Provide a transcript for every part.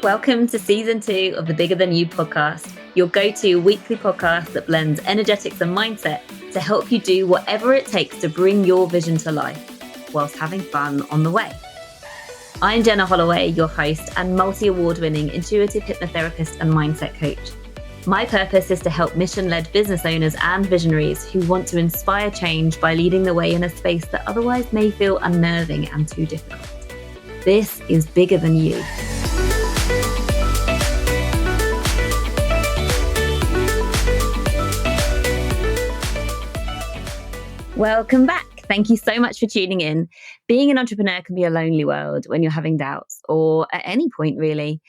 Welcome to season 2 of the Bigger Than You podcast, your go-to weekly podcast that blends energetics and mindset to help you do whatever it takes to bring your vision to life, whilst having fun on the way. I'm Jenna Holloway, your host and multi-award-winning intuitive hypnotherapist and mindset coach. My purpose is to help mission-led business owners and visionaries who want to inspire change by leading the way in a space that otherwise may feel unnerving and too difficult. This is Bigger Than You. Welcome back. Thank you so much for tuning in. Being an entrepreneur can be a lonely world when you're having doubts, or at any point really.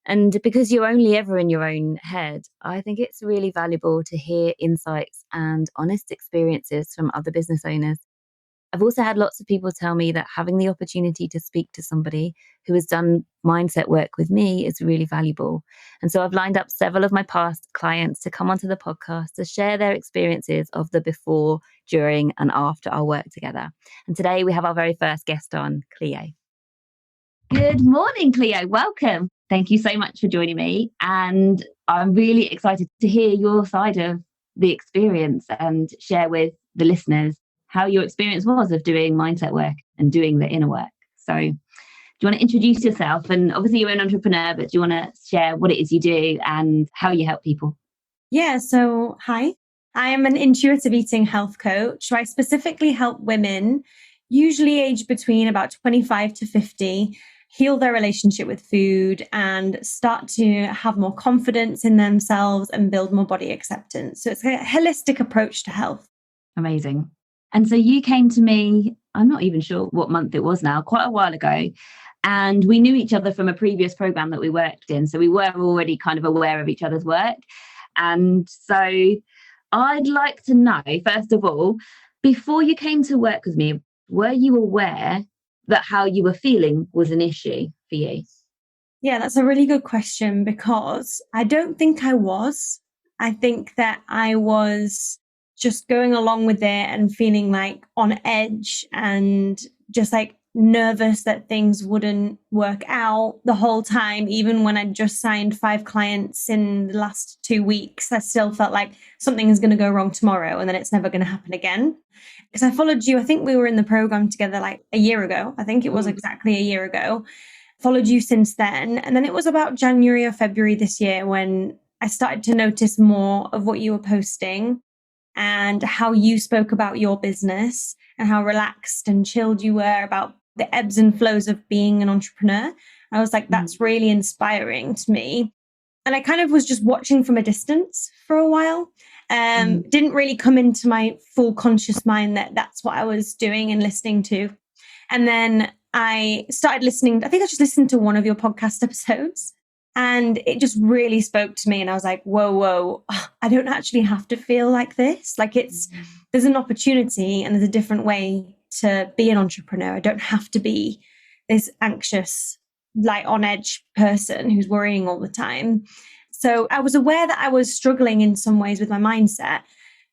And because you're only ever in your own head, I think it's really valuable to hear insights and honest experiences from other business owners. I've also had lots of people tell me that having the opportunity to speak to somebody who has done mindset work with me is really valuable. And so I've lined up several of my past clients to come onto the podcast to share their experiences of the before, during, and after our work together. And today we have our very first guest on, Cleo. Good morning, Cleo. Welcome. Thank you so much for joining me. And I'm really excited to hear your side of the experience and share with the listeners how your experience was of doing mindset work and doing the inner work. So do you want to introduce yourself? And obviously you're an entrepreneur, but do you want to share what it is you do and how you help people? Yeah, so hi, I am an intuitive eating health coach. So I specifically help women, usually aged between about 25 to 50, heal their relationship with food and start to have more confidence in themselves and build more body acceptance. So it's a holistic approach to health. Amazing. And so you came to me, I'm not even sure what month it was now, quite a while ago. And we knew each other from a previous program that we worked in. So we were already kind of aware of each other's work. And so I'd like to know, first of all, before you came to work with me, were you aware that how you were feeling was an issue for you? Yeah, that's a really good question because I don't think I was. I think that I was just going along with it and feeling like on edge and just like nervous that things wouldn't work out the whole time. Even when I just signed 5 clients in the last 2 weeks, I still felt like something is going to go wrong tomorrow and then it's never going to happen again. Because I followed you, I think we were in the program together like a year ago. I think it was exactly a year ago. Followed you since then. And then it was about January or February this year when I started to notice more of what you were posting and how you spoke about your business and how relaxed and chilled you were about the ebbs and flows of being an entrepreneur. I was like, that's really inspiring to me. And I kind of was just watching from a distance for a while. Didn't really come into my full conscious mind that that's what I was doing and listening to. And then I started listening. I think I just listened to one of your podcast episodes. And it just really spoke to me. And I was like, whoa, I don't actually have to feel like this. Like there's an opportunity and there's a different way to be an entrepreneur. I don't have to be this anxious, like on edge person who's worrying all the time. So I was aware that I was struggling in some ways with my mindset.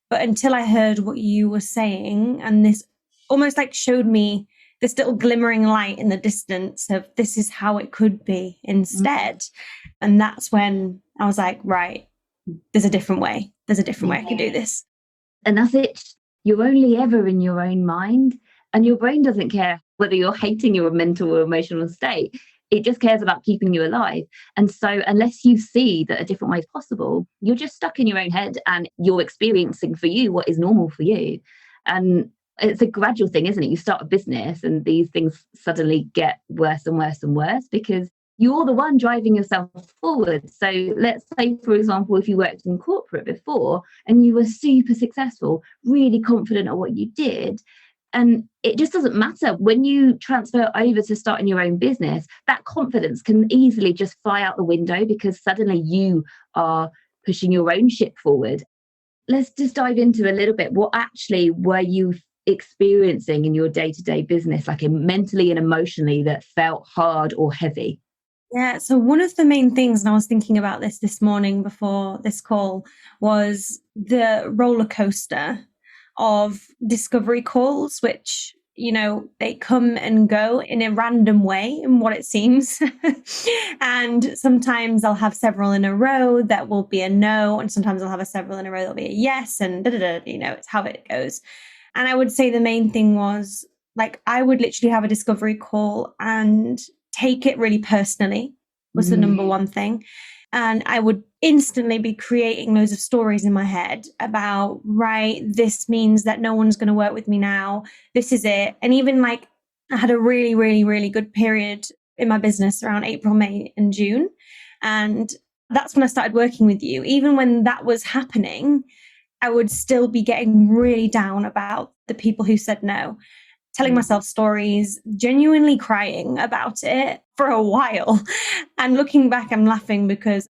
But until I heard what you were saying, and this almost like showed me this little glimmering light in the distance of this is how it could be instead. And that's when I was like, right, there's a different way. There's a different way I can do this. And that's it. You're only ever in your own mind and your brain doesn't care whether you're hating your mental or emotional state. It just cares about keeping you alive. And so unless you see that a different way is possible, you're just stuck in your own head and you're experiencing for you what is normal for you. And it's a gradual thing, isn't it? You start a business and these things suddenly get worse and worse and worse because you're the one driving yourself forward. So let's say, for example, if you worked in corporate before and you were super successful, really confident at what you did, and it just doesn't matter when you transfer over to starting your own business, that confidence can easily just fly out the window because suddenly you are pushing your own ship forward. Let's just dive into a little bit. What actually were you experiencing in your day-to-day business, like mentally and emotionally, that felt hard or heavy? Yeah, so one of the main things, and I was thinking about this morning before this call, was the roller coaster of discovery calls, which they come and go in a random way in what it seems. And sometimes I'll have several in a row that will be a no. And sometimes I'll have several in a row that'll be a yes. And it's how it goes. And I would say the main thing was like, I would literally have a discovery call and take it really personally was the number one thing. And I would instantly be creating loads of stories in my head about, right, this means that no one's going to work with me now. This is it. And even like I had a really, really, really good period in my business around April, May, and June. And that's when I started working with you. Even when that was happening, I would still be getting really down about the people who said no, telling myself stories, genuinely crying about it for a while. And looking back, I'm laughing because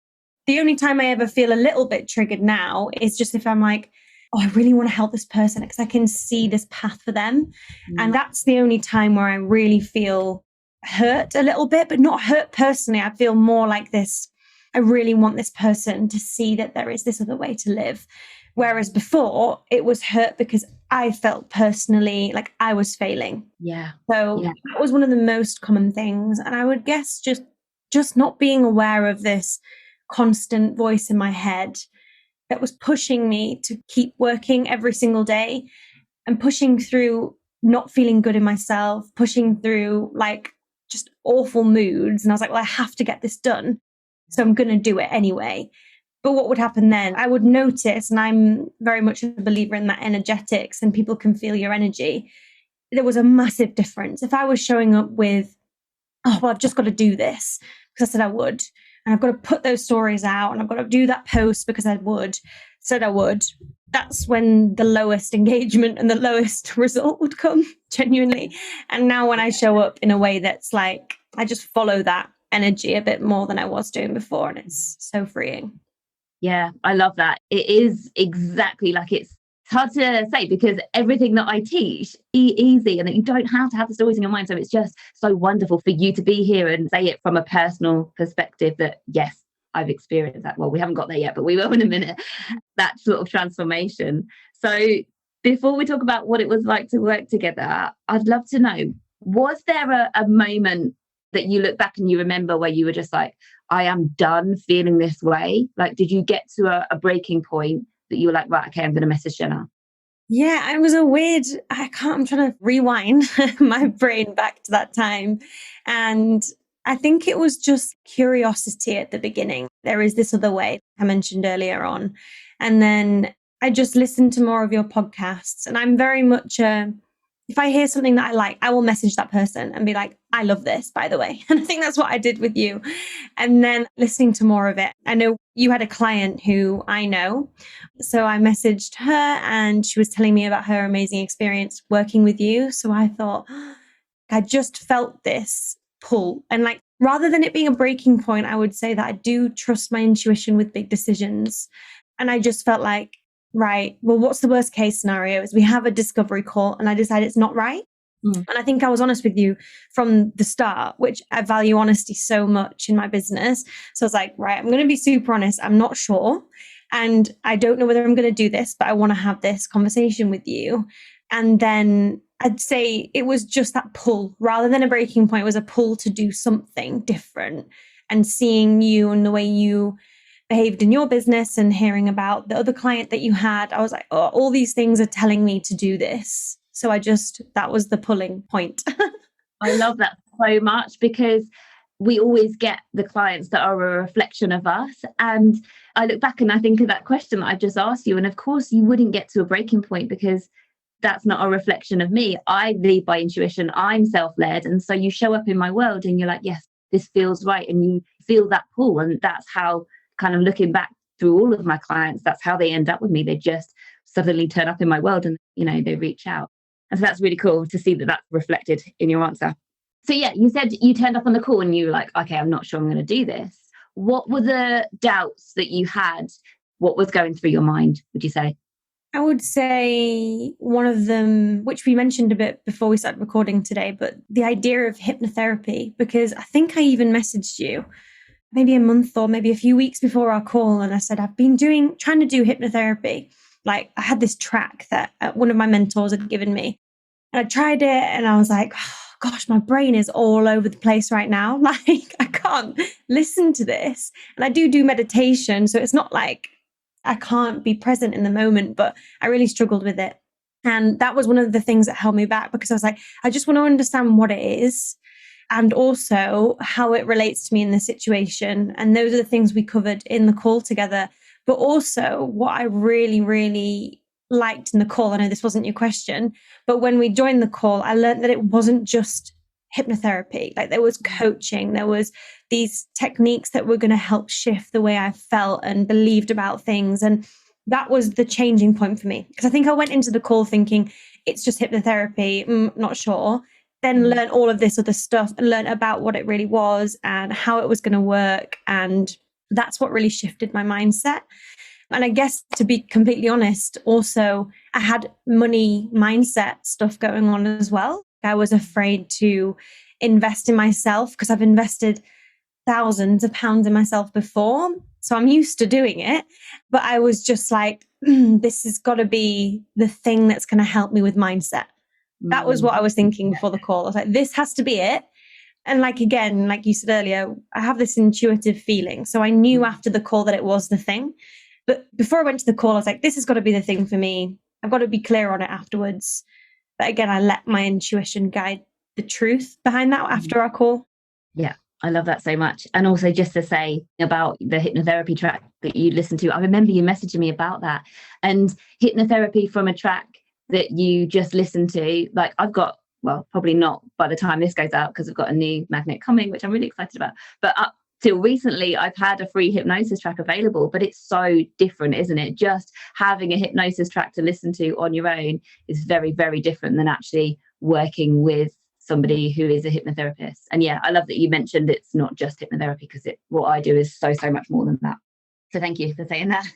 the only time I ever feel a little bit triggered now is just if I'm like, oh, I really want to help this person because I can see this path for them. And that's the only time where I really feel hurt a little bit, but not hurt personally. I feel more like this. I really want this person to see that there is this other way to live. Whereas before it was hurt because I felt personally like I was failing. Yeah. So that was one of the most common things. And I would guess just not being aware of this constant voice in my head that was pushing me to keep working every single day and pushing through not feeling good in myself, pushing through like just awful moods. And I was like, well, I have to get this done. So I'm going to do it anyway. But what would happen then? I would notice, and I'm very much a believer in that energetics and people can feel your energy. There was a massive difference. If I was showing up with, oh, well, I've just got to do this because I said I would, and I've got to put those stories out and I've got to do that post because I said I would, that's when the lowest engagement and the lowest result would come, genuinely. And now when I show up in a way that's like, I just follow that energy a bit more than I was doing before, and it's so freeing. Yeah, I love that. It is exactly like it's hard to say because everything that I teach easy and that you don't have to have the stories in your mind. So it's just so wonderful for you to be here and say it from a personal perspective that, yes, I've experienced that. Well, we haven't got there yet, but we will in a minute. That sort of transformation. So before we talk about what it was like to work together, I'd love to know, was there a moment that you look back and you remember where you were just like, I am done feeling this way? Like, did you get to a breaking point that you were like, right, okay, I'm going to message Jenna? Yeah, it was I'm trying to rewind my brain back to that time. And I think it was just curiosity at the beginning. There is this other way I mentioned earlier on. And then I just listened to more of your podcasts. And I'm very much if I hear something that I like, I will message that person and be like, I love this, by the way. And I think that's what I did with you. And then listening to more of it. I know you had a client who I know. So I messaged her and she was telling me about her amazing experience working with you. So I thought, I just felt this pull. And like, rather than it being a breaking point, I would say that I do trust my intuition with big decisions. And I just felt like, right, well, what's the worst case scenario is we have a discovery call and I decide it's not right. And I think I was honest with you from the start, which I value honesty so much in my business. So I was like, right, I'm going to be super honest. I'm not sure. And I don't know whether I'm going to do this, but I want to have this conversation with you. And then I'd say it was just that pull rather than a breaking point. It was a pull to do something different. And seeing you and the way you behaved in your business and hearing about the other client that you had, I was like, oh, all these things are telling me to do this. So that was the pulling point. I love that so much because we always get the clients that are a reflection of us. And I look back and I think of that question that I've just asked you. And of course, you wouldn't get to a breaking point because that's not a reflection of me. I lead by intuition. I'm self-led. And so you show up in my world and you're like, yes, this feels right. And you feel that pull. And that's how, kind of looking back through all of my clients, that's how they end up with me. They just suddenly turn up in my world and, they reach out. And so that's really cool to see that that's reflected in your answer. So yeah, you said you turned up on the call and you were like, okay, I'm not sure I'm going to do this. What were the doubts that you had? What was going through your mind, would you say? I would say one of them, which we mentioned a bit before we started recording today, but the idea of hypnotherapy, because I think I even messaged you maybe a month or maybe a few weeks before our call. And I said, I've been trying to do hypnotherapy. Like I had this track that one of my mentors had given me. And I tried it and I was like, oh, gosh, my brain is all over the place right now. Like, I can't listen to this. And I do meditation. So it's not like I can't be present in the moment, but I really struggled with it. And that was one of the things that held me back, because I was like, I just want to understand what it is and also how it relates to me in this situation. And those are the things we covered in the call together. But also, what I really, really liked in the call, I know this wasn't your question, but when we joined the call, I learned that it wasn't just hypnotherapy. Like, there was coaching, there was these techniques that were going to help shift the way I felt and believed about things. And that was the changing point for me, because I think I went into the call thinking it's just hypnotherapy, not sure. Then learn all of this other stuff and learn about what it really was and how it was going to work. And that's what really shifted my mindset. And I guess, to be completely honest, also, I had money mindset stuff going on as well. I was afraid to invest in myself because I've invested thousands of pounds in myself before. So I'm used to doing it. But I was just like, this has got to be the thing that's going to help me with mindset. That was what I was thinking before the call. I was like, this has to be it. And like, again, like you said earlier, I have this intuitive feeling. So I knew after the call that it was the thing. But before I went to the call, I was like, this has got to be the thing for me. I've got to be clear on it afterwards. But again, I let my intuition guide the truth behind that after our call. Yeah, I love that so much. And also, just to say about the hypnotherapy track that you listened to, I remember you messaging me about that. And hypnotherapy from a track that you just listened to, like, I've got, well, probably not by the time this goes out, because I've got a new magnet coming, which I'm really excited about. But up till recently, I've had a free hypnosis track available, but it's so different, isn't it? Just having a hypnosis track to listen to on your own is very, very different than actually working with somebody who is a hypnotherapist. And yeah, I love that you mentioned it's not just hypnotherapy, because what I do is so much more than that. So thank you for saying that.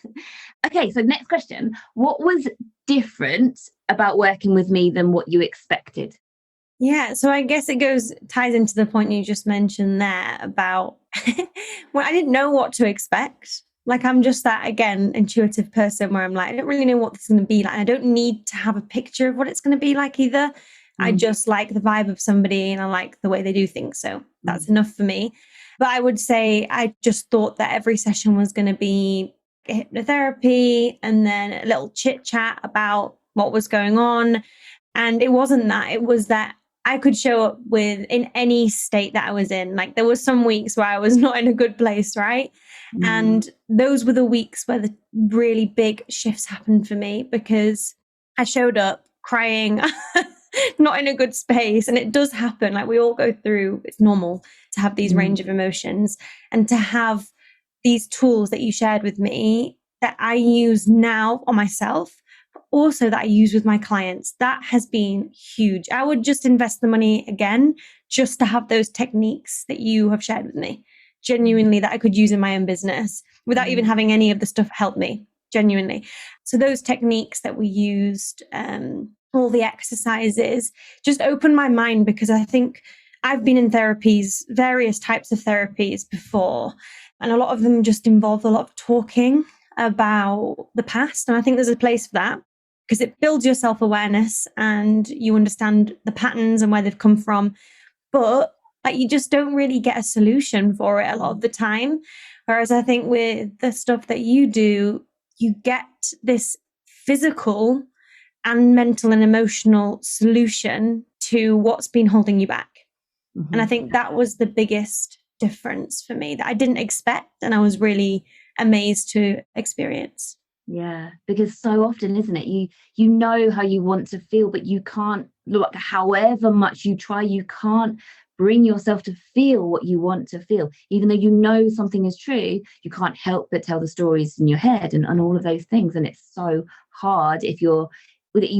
Okay, so next question. What was different about working with me than what you expected? Yeah, so I guess it ties into the point you just mentioned there about well, I didn't know what to expect. Like, I'm just that, again, intuitive person where I'm like, I don't really know what this is going to be like. I don't need to have a picture of what it's going to be like either. I just like the vibe of somebody and I like the way they do things. So that's enough for me. But I would say I just thought that every session was going to be hypnotherapy and then a little chit chat about what was going on. And it wasn't that. It was that I could show up in any state that I was in. Like, there were some weeks where I was not in a good place, right? And those were the weeks where the really big shifts happened for me, because I showed up crying, not in a good space. And it does happen. Like, we all go through, it's normal to have these range of emotions, and to have these tools that you shared with me that I use now on myself, also that I use with my clients. That has been huge. I would just invest the money again just to have those techniques that you have shared with me, genuinely, that I could use in my own business without even having any of the stuff help me, genuinely. So those techniques that we used, all the exercises, just opened my mind, because I think I've been in therapies, various types of therapies before, and a lot of them just involve a lot of talking about the past. And I think there's a place for that, because it builds your self-awareness and you understand the patterns and where they've come from. But like, you just don't really get a solution for it a lot of the time. Whereas I think with the stuff that you do, you get this physical and mental and emotional solution to what's been holding you back. And I think that was the biggest difference for me that I didn't expect. And I was really amazed to experience. Yeah, because so often, isn't it, you know how you want to feel, but you can't, look, however much you try, you can't bring yourself to feel what you want to feel. Even though you know something is true, you can't help but tell the stories in your head and all of those things. And it's so hard if you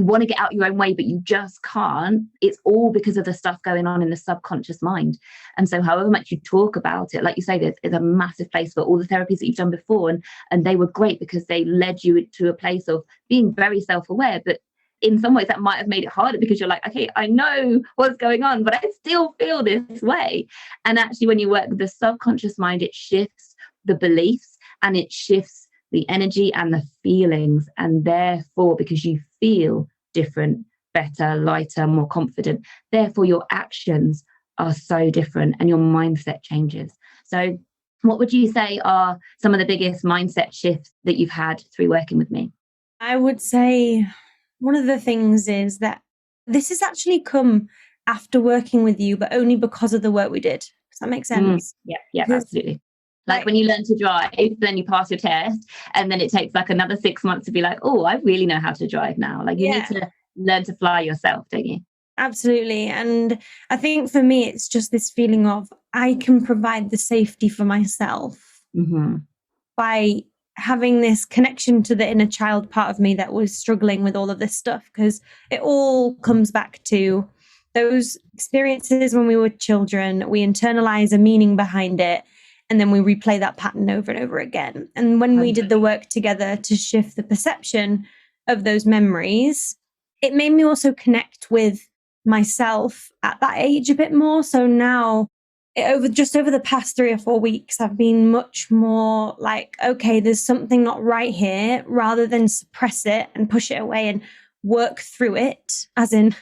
want to get out your own way, but you just can't. It's all because of the stuff going on in the subconscious mind. And so however much you talk about it, like you say, there's a massive place for all the therapies that you've done before. And they were great because they led you to a place of being very self-aware. But in some ways that might have made it harder, because you're like, okay, I know what's going on, but I still feel this way. And actually, when you work with the subconscious mind, it shifts the beliefs and it shifts the energy and the feelings. And therefore, because you feel different, better, lighter, more confident. Therefore, your actions are so different and your mindset changes. So, what would you say are some of the biggest mindset shifts that you've had through working with me? I would say one of the things is that this has actually come after working with you, but only because of the work we did. Does that make sense? Yeah, yeah, Because, absolutely. Like like, when you learn to drive, then you pass your test, and then it takes like another 6 months to be like, oh, I really know how to drive now. Like you need yeah, to learn to fly yourself, don't you? absolutely. And I think for me, it's just this feeling of I can provide the safety for myself Hmm. by having this connection to the inner child part of me that was struggling with all of this stuff. Because it all comes back to those experiences when we were children. We internalize a meaning behind it, and then we replay that pattern over and over again. And when we did the work together to shift the perception of those memories, it made me also connect with myself at that age a bit more. So now, over the past 3 or 4 weeks, I've been much more like, okay, there's something not right here, rather than suppress it and push it away and work through it, as in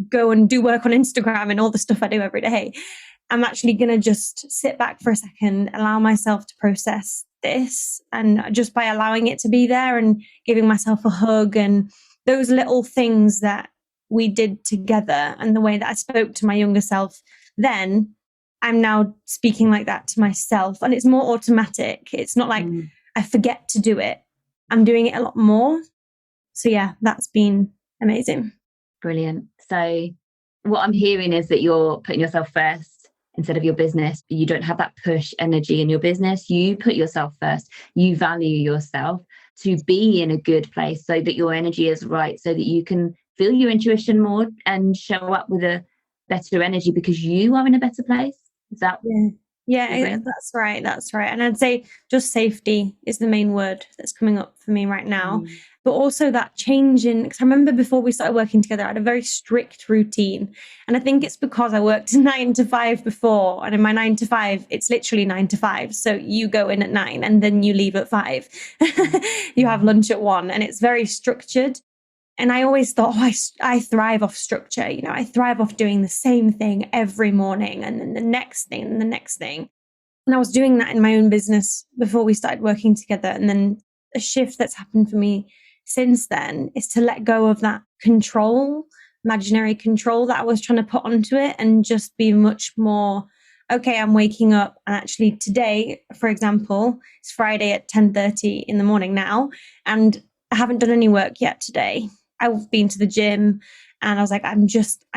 go and do work on Instagram and all the stuff I do every day. I'm actually going to just sit back for a second, allow myself to process this. And just by allowing it to be there and giving myself a hug and those little things that we did together and the way that I spoke to my younger self then, I'm now speaking like that to myself. And it's more automatic. It's not like I forget to do it. I'm doing it a lot more. So yeah, that's been amazing. Brilliant. So, what I'm hearing is that you're putting yourself first instead of your business. You don't have that push energy in your business. You put yourself first. You value yourself to be in a good place so that your energy is right, so that you can feel your intuition more and show up with a better energy because you are in a better place. Is that Yeah. your Yeah, brain? that's right. That's right. And I'd say just safety is the main word that's coming up for me right now. Mm. But also that change in, because I remember before we started working together, I had a very strict routine. And I think it's because I worked 9 to 5 before. And in my 9 to 5, it's literally 9 to 5. So you go in at 9 and then you leave at 5. You have lunch at 1, and it's very structured. And I always thought, oh, I thrive off structure. You know, I thrive off doing the same thing every morning and then the next thing and the next thing. And I was doing that in my own business before we started working together. And then a shift that's happened for me since then is to let go of that control, imaginary control that I was trying to put onto it, and just be much more, okay, I'm waking up. And actually today, for example, it's Friday at 10:30 in the morning now, and I haven't done any work yet today. I've been to the gym and I was like, I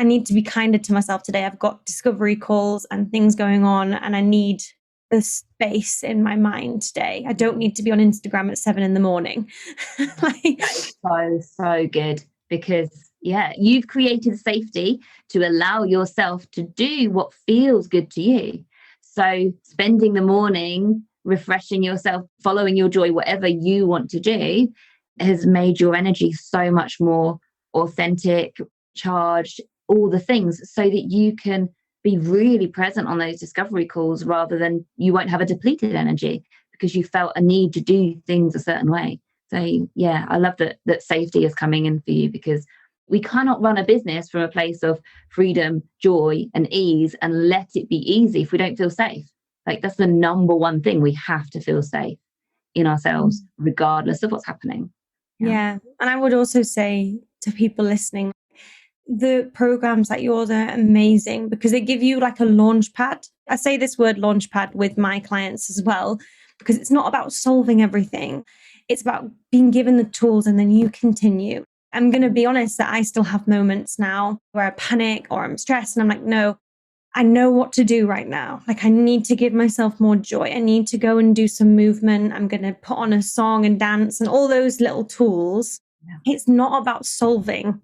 need to be kinder to myself today. I've got discovery calls and things going on, and I need the space in my mind today. I don't need to be on Instagram at 7 in the morning. Like, That is so, so good because, yeah, you've created safety to allow yourself to do what feels good to you. So, spending the morning refreshing yourself, following your joy, whatever you want to do, has made your energy so much more authentic, charged, all the things, so that you can be really present on those discovery calls rather than you won't have a depleted energy because you felt a need to do things a certain way. So yeah, I love that safety is coming in for you because we cannot run a business from a place of freedom, joy, and ease and let it be easy if we don't feel safe. Like that's the number one thing. We have to feel safe in ourselves, regardless of what's happening. Yeah. yeah. And I would also say to people listening, the programs that yours are amazing because they give you like a launch pad. I say this word launch pad with my clients as well, because it's not about solving everything. It's about being given the tools and then you continue. I'm going to be honest that I still have moments now where I panic or I'm stressed and I'm like, no, I know what to do right now. Like I need to give myself more joy. I need to go and do some movement. I'm going to put on a song and dance and all those little tools. Yeah. It's not about solving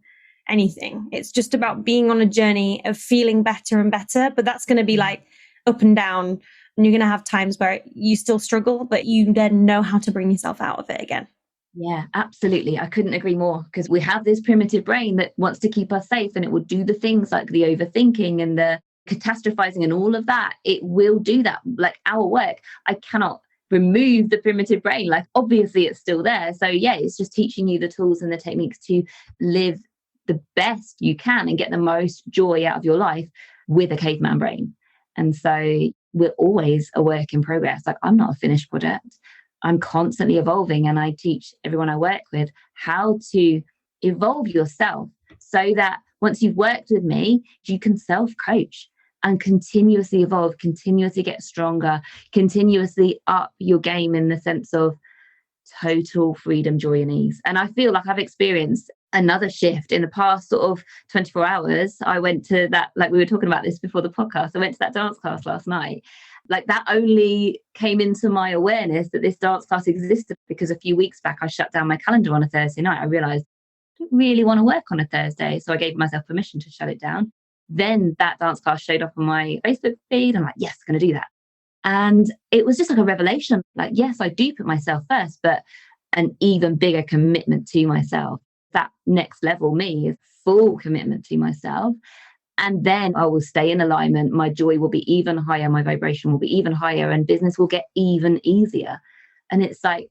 anything. It's just about being on a journey of feeling better and better. But that's going to be like up and down. And you're going to have times where you still struggle, but you then know how to bring yourself out of it again. Yeah, absolutely. I couldn't agree more because we have this primitive brain that wants to keep us safe and it will do the things like the overthinking and the catastrophizing and all of that. It will do that. Like our work, I cannot remove the primitive brain. Like obviously it's still there. So yeah, it's just teaching you the tools and the techniques to live the best you can and get the most joy out of your life with a caveman brain. And so we're always a work in progress. Like, I'm not a finished product. I'm constantly evolving, and I teach everyone I work with how to evolve yourself so that once you've worked with me, you can self-coach and continuously evolve, continuously get stronger, continuously up your game in the sense of total freedom, joy, and ease. And I feel like I've experienced another shift in the past sort of 24 hours. I went to that, like we were talking about this before the podcast, I went to that dance class last night. Like, that only came into my awareness that this dance class existed because a few weeks back I shut down my calendar on a Thursday night. I realized I don't really want to work on a Thursday. So I gave myself permission to shut it down. Then that dance class showed up on my Facebook feed. I'm like, yes, I'm going to do that. And it was just like a revelation. Like, yes, I do put myself first, but an even bigger commitment to myself. That next level me is full commitment to myself. And then I will stay in alignment. My joy will be even higher. My vibration will be even higher, and business will get even easier. And it's like,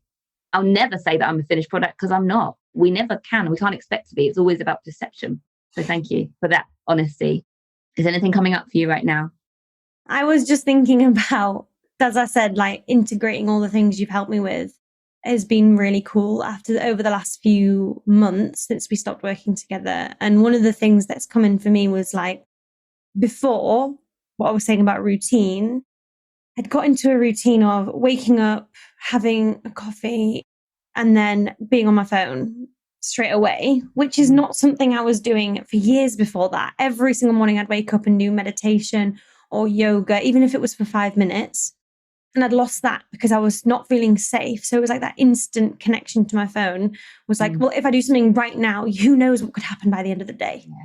I'll never say that I'm a finished product, because I'm not. We never can. We can't expect to be. It's always about perception. So thank you for that honesty. Is anything coming up for you right now? I was just thinking about, as I said, like integrating all the things you've helped me with has been really cool over the last few months since we stopped working together. And one of the things that's come in for me was, like, before, what I was saying about routine, I'd got into a routine of waking up, having a coffee, and then being on my phone straight away, which is not something I was doing for years before that. Every single morning I'd wake up and do meditation or yoga, even if it was for 5 minutes. And I'd lost that because I was not feeling safe. So it was like that instant connection to my phone was like, well, if I do something right now, who knows what could happen by the end of the day? Yeah.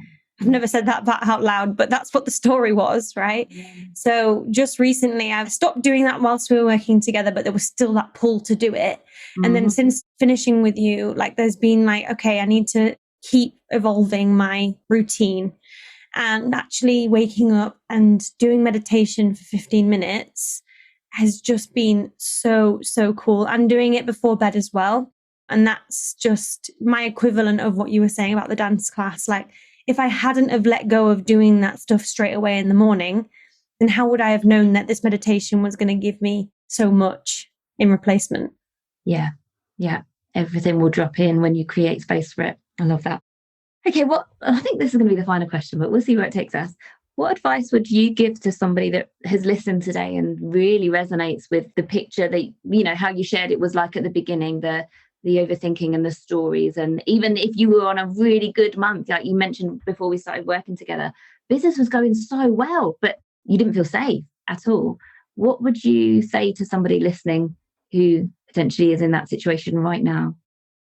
I've never said that out loud, but that's what the story was, right? Yeah. So just recently I've stopped doing that whilst we were working together, but there was still that pull to do it. Mm-hmm. And then since finishing with you, like, there's been like, okay, I need to keep evolving my routine. And actually waking up and doing meditation for 15 minutes has just been so, so cool. I'm doing it before bed as well. And that's just my equivalent of what you were saying about the dance class. Like, if I hadn't have let go of doing that stuff straight away in the morning, then how would I have known that this meditation was going to give me so much in replacement? Yeah. Yeah. Everything will drop in when you create space for it. I love that. Okay, I think this is going to be the final question, but we'll see where it takes us. What advice would you give to somebody that has listened today and really resonates with the picture that, you know, how you shared it was like at the beginning, the overthinking and the stories? And even if you were on a really good month, like you mentioned before we started working together, business was going so well, but you didn't feel safe at all. What would you say to somebody listening who potentially is in that situation right now?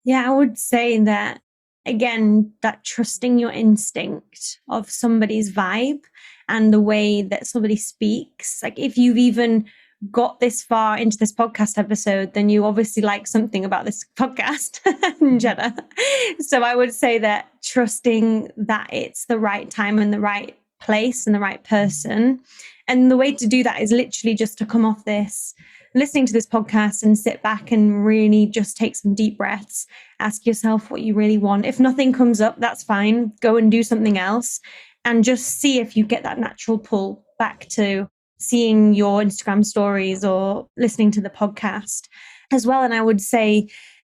Yeah, I would say that, again, that trusting your instinct of somebody's vibe and the way that somebody speaks. Like, if you've even got this far into this podcast episode, then you obviously like something about this podcast, Jenna. So I would say that trusting that it's the right time and the right place and the right person. And the way to do that is literally just to come off this, listening to this podcast, and sit back and really just take some deep breaths. Ask yourself what you really want. If nothing comes up, that's fine. Go and do something else, and just see if you get that natural pull back to seeing your Instagram stories or listening to the podcast as well. And I'd say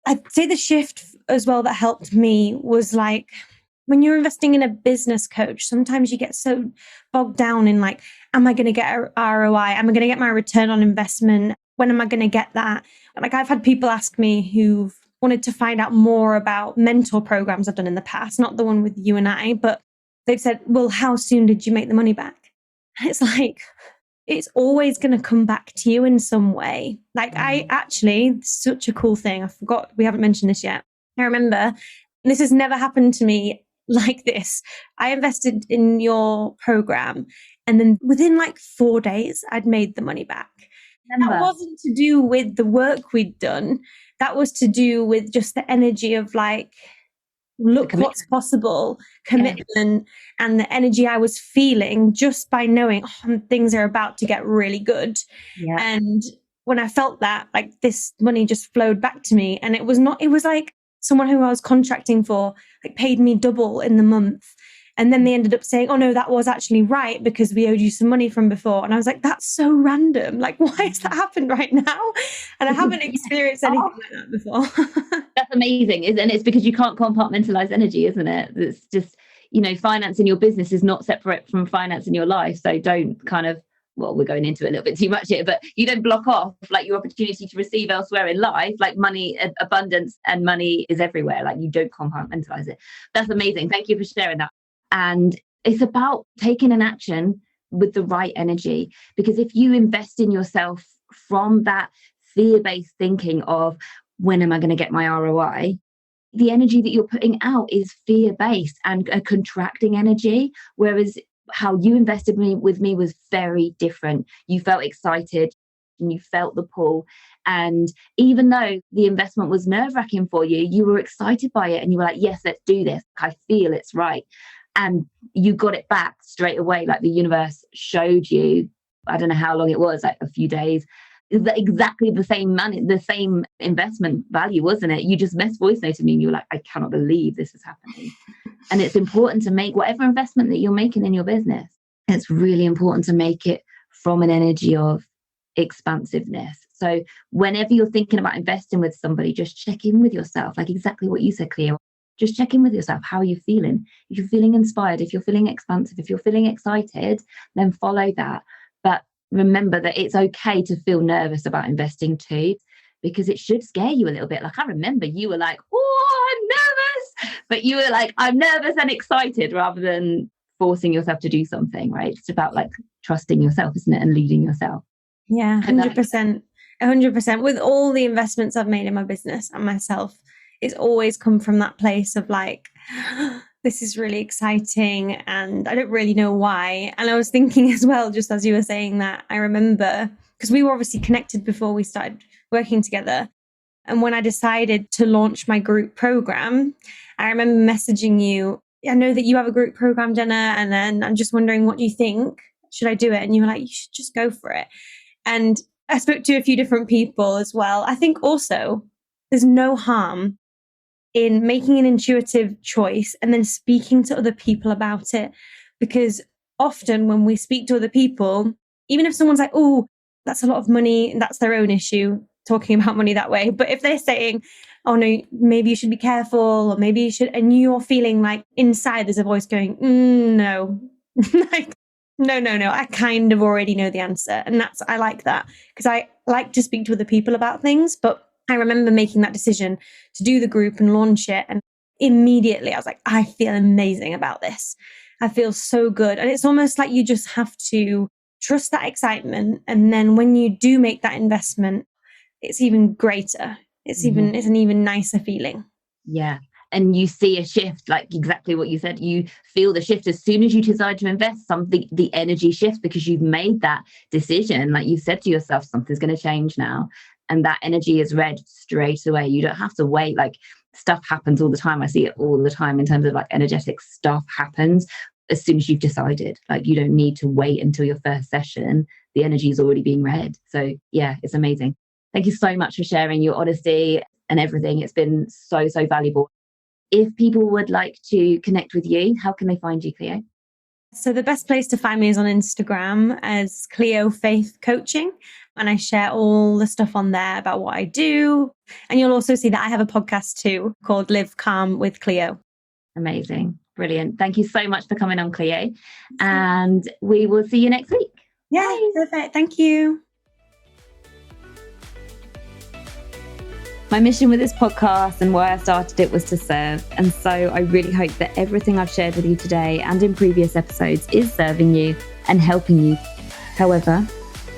the shift as well that helped me was, like, when you're investing in a business coach, sometimes you get so bogged down in, like, am I going to get a ROI? Am I going to get my return on investment? When am I going to get that? Like, I've had people ask me who've wanted to find out more about mentor programs I've done in the past, not the one with you and I, but they've said, well, how soon did you make the money back? And it's like, it's always going to come back to you in some way. Like, such a cool thing. I forgot, we haven't mentioned this yet. I remember, this has never happened to me like this. I invested in your program, and then within like 4 days, I'd made the money back. That wasn't to do with the work we'd done. That was to do with just the energy of, like, look what's possible, commitment, and the energy I was feeling just by knowing things are about to get really good. Yeah. And when I felt that, like, this money just flowed back to me, and it was like someone who I was contracting for like paid me double in the month. And then they ended up saying, oh no, that was actually right because we owed you some money from before. And I was like, that's so random. Like, why has that happened right now? And I haven't experienced anything like that before. That's amazing. And it's because you can't compartmentalize energy, isn't it? It's just, finance in your business is not separate from finance in your life. So don't we're going into it a little bit too much here, but you don't block off like your opportunity to receive elsewhere in life, like money, abundance and money is everywhere. Like you don't compartmentalize it. That's amazing. Thank you for sharing that. And it's about taking an action with the right energy, because if you invest in yourself from that fear-based thinking of when am I going to get my ROI, the energy that you're putting out is fear-based and a contracting energy. Whereas how you invested with me was very different. You felt excited and you felt the pull. And even though the investment was nerve-wracking for you, you were excited by it and you were like, yes, let's do this. I feel it's right. And you got it back straight away. Like the universe showed you, I don't know how long it was, like a few days, exactly the same money, the same investment value, wasn't it? You just voice noted me and you were like, I cannot believe this is happening. And it's important to make whatever investment that you're making in your business, it's really important to make it from an energy of expansiveness. So whenever you're thinking about investing with somebody, just check in with yourself, like exactly what you said, Cleo. Just check in with yourself. How are you feeling? If you're feeling inspired, if you're feeling expansive, if you're feeling excited, then follow that. But remember that it's okay to feel nervous about investing too, because it should scare you a little bit. Like I remember you were like, oh, I'm nervous. But you were like, I'm nervous and excited, rather than forcing yourself to do something, right? It's about like trusting yourself, isn't it? And leading yourself. Yeah, 100%. 100%. With all the investments I've made in my business and myself, it's always come from that place of like, this is really exciting and I don't really know why. And I was thinking as well, just as you were saying that, I remember, because we were obviously connected before we started working together. And when I decided to launch my group program, I remember messaging you, I know that you have a group program, Jenna, and then I'm just wondering, what do you think? Should I do it? And you were like, you should just go for it. And I spoke to a few different people as well. I think also there's no harm in making an intuitive choice and then speaking to other people about it. Because often when we speak to other people, even if someone's like, oh, that's a lot of money, and that's their own issue, talking about money that way. But if they're saying, oh no, maybe you should be careful, or maybe you should, and you're feeling like inside there's a voice going, no, like, no, I kind of already know the answer. And I like that, because I like to speak to other people about things. But I remember making that decision to do the group and launch it. And immediately I was like, I feel amazing about this. I feel so good. And it's almost like you just have to trust that excitement. And then when you do make that investment, it's even greater. It's an even nicer feeling. Yeah. And you see a shift, like exactly what you said. You feel the shift as soon as you decide to invest something, the energy shifts, because you've made that decision. Like you've said to yourself, something's going to change now. And that energy is read straight away. You don't have to wait. Like stuff happens all the time. I see it all the time in terms of like energetic stuff happens as soon as you've decided. Like you don't need to wait until your first session. The energy is already being read. So yeah, it's amazing. Thank you so much for sharing your honesty and everything. It's been so, so valuable. If people would like to connect with you, how can they find you, Cleo? So the best place to find me is on Instagram as Cleo Faith Coaching. And I share all the stuff on there about what I do. And you'll also see that I have a podcast too called Live Calm with Cleo. Amazing. Brilliant. Thank you so much for coming on, Cleo. And we will see you next week. Yeah, Bye. perfect. Thank you. My mission with this podcast and why I started it was to serve. And so I really hope that everything I've shared with you today and in previous episodes is serving you and helping you. However,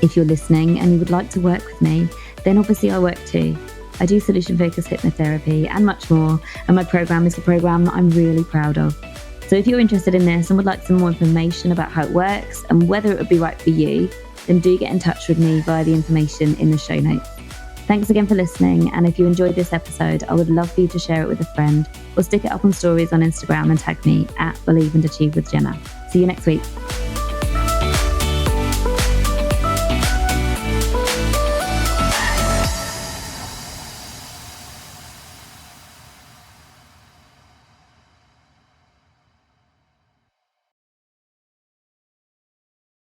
if you're listening and you would like to work with me, then obviously I work too. I do solution-focused hypnotherapy and much more. And my program is a program that I'm really proud of. So if you're interested in this and would like some more information about how it works and whether it would be right for you, then do get in touch with me via the information in the show notes. Thanks again for listening. And if you enjoyed this episode, I would love for you to share it with a friend or stick it up on stories on Instagram and tag me at Believe and Achieve with Jenna. See you next week.